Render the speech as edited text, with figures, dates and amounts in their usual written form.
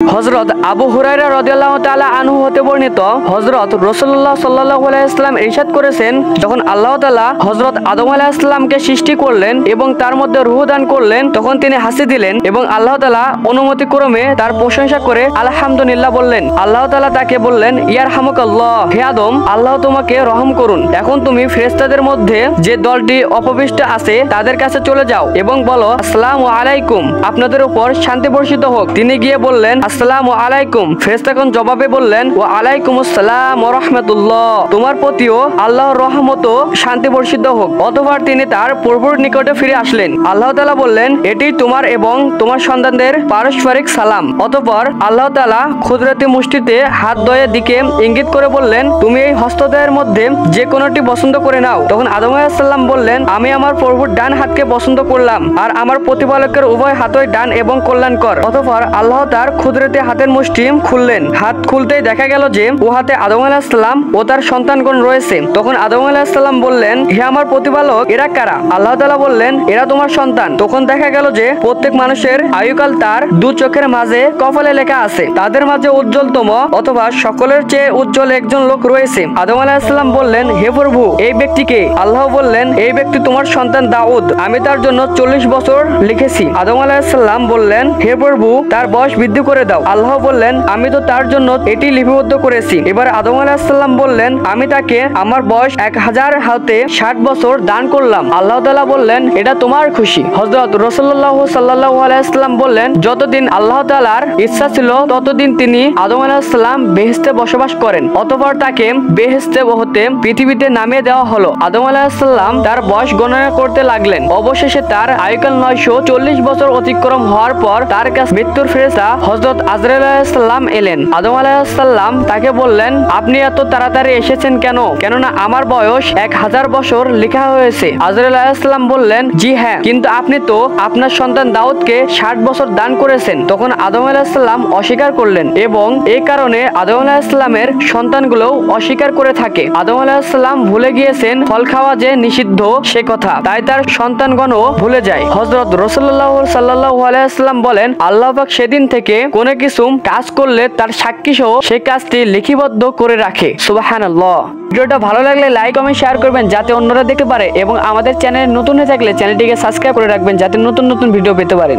হযরত আবু হুরায়রা রাদিয়াল্লাহু তাআলা আনহু হতে বর্ণিত হযরত রাসূলুল্লাহ সাল্লাল্লাহু আলাইহি ওয়াসাল্লাম ইরশাদ করেছেন, যখন আল্লাহ তাআলা হযরত আদম আলাইহিস সালামকে সৃষ্টি করলেন এবং তার মধ্যে রূহ দান করলেন, তখন তিনি হাসি দিলেন এবং আল্লাহ তাআলা অনুমতিক্রমে তার প্রশংসা করে আলহামদুলিল্লাহ বললেন। আল্লাহ তাআলা তাকে বললেন, ইয়ারহামুকাল্লাহ, হে আদম, আল্লাহ তোমাকে রহম করুন। এখন তুমি ফেরেশতাদের মধ্যে যে দলটি অপবিষ্ট আছে তাদের কাছে চলে যাও এবং বলো, আসসালামু আলাইকুম, আপনাদের উপর শান্তি বর্ষিত হোক। তিনি গিয়ে বললেন, আসসালামু আলাইকুম। ফেরেশতাগণ জবাবে বললেন, ওয়া আলাইকুমুস সালাম ওয়া রাহমাতুল্লাহ, তোমার প্রতিও আল্লাহর রহমত ও শান্তি বর্ষিত হোক। অতঃপর তিনি তার প্রভুর নিকটে ফিরে আসলেন। আল্লাহ তাআলা বললেন, এটি তোমার এবং তোমার সন্তানদের পারস্পরিক সালাম। অতঃপর আল্লাহ তাআলা কুদরতি মুষ্টিতে হাত দ্বয়ের দিকে ইঙ্গিত করে বললেন, তুমি এই হস্তদ্বয়ের মধ্যে যে কোনোটি পছন্দ করে নাও। তখন আদম আলাইহিস সালাম বললেন, আমি আমার প্রভুর ডান হাতকে পছন্দ করলাম, আর আমার প্রতিপালকের উভয় হাতই ডান এবং কল্যাণকর। অতঃপর আল্লাহ তার কুদরতি হাতের মুষ্টি খুললেন। হাত খুলতেই দেখা গেল যে ও হাতে আদম আলাইহিস সালাম ও তার সন্তানগণ রয়েছে। তখন আদম আলাইহিস সালাম বললেন, হে আমার প্রতিপালক, এরা কারা? আল্লাহ তাআলা বললেন, এরা তোমার সন্তান। তখন দেখা গেল যে প্রত্যেক মানুষের আয়ুকাল তার দু চোখের মাঝে কপালে লেখা আছে। তাদের মাঝে উজ্জ্বলতম অথবা সকলের চেয়ে উজ্জ্বল একজন লোক রয়েছে। আদম আলাইহিস সালাম বললেন, হে প্রভু, এই ব্যক্তিকে? আল্লাহ বললেন, এই ব্যক্তি তোমার সন্তান দাউদ, আমি তার জন্য 40 বছর লিখেছি। আদম আলাইহিস সালাম বললেন, হে প্রভু, তার বয়স বৃদ্ধি করে দাও। আল্লাহ বললেন, আমি তো তার জন্য এটি লিপিবদ্ধ করেছি। এবার আদম আলাইহিস সালাম বললেন, আমি তাকে আমার বয়স 1000 হতে 60 বছর দান করলাম। আল্লাহ তাআলা বললেন, এটা তোমার খুশি। হযরত রাসূলুল্লাহ সাল্লাল্লাহু আলাইহি ওয়াসাল্লাম বললেন, যতদিন আল্লাহ তাআলার ইচ্ছা ছিল ততদিন তিনি আদম আলাইহিস সালাম বেহেশতে বসবাস করেন। অতঃপর তাকে বেহেশতে হতে পৃথিবীতে নামিয়ে দেওয়া হলো। আদম আলাইহিস সালাম তার বয়স গণনা করতে লাগলেন। অবশেষে তার আয়ুকাল 940 বছর অতিক্রম হওয়ার পর তার কাছে মৃত্যুর ফেরেশতা হযরত আজরাইল আলাইহিস সালাম এলেন। আদম আলাইহিস সালাম তাকে বললেন, আপনি এত তাড়াতাড়ি এসেছেন কেন? কেননা আমার বয়স 1000 বছর লেখা হয়েছে। আজরাইল আলাইহিস সালাম বললেন, জি হ্যাঁ, কিন্তু আপনি তো আপনার সন্তান দাউদকে 60 বছর দান করেছেন। তখন আদম আলাইহিস সালাম অস্বীকার করলেন এবং এই কারণে আদম আলাইহিস সালামের সন্তানগুলোও অস্বীকার করে থাকে। আদম আলাইহিস সালাম ভুলে গিয়েছেন ফল খাওয়া যে নিষিদ্ধ সে কথা, তাই তার সন্তানগণও ভুলে যায়। হযরত রাসূলুল্লাহ সাল্লাল্লাহু আলাইহি ওয়াসাল্লাম বলেন, আল্লাহ পাক সেদিন থেকে কোনো কিছু কাজ করলে তার সাক্ষী সহ সেই কাজটি লিপিবদ্ধ করে রাখে। সুবহানাল্লাহ। ভিডিওটা ভালো লাগলে লাইক কমেন্ট শেয়ার করবেন যাতে অন্যরা দেখতে পারে এবং আমাদের চ্যানেলে নতুন হয়ে থাকলে চ্যানেলটিকে সাবস্ক্রাইব করে রাখবেন যাতে নতুন নতুন ভিডিও পেতে পারেন।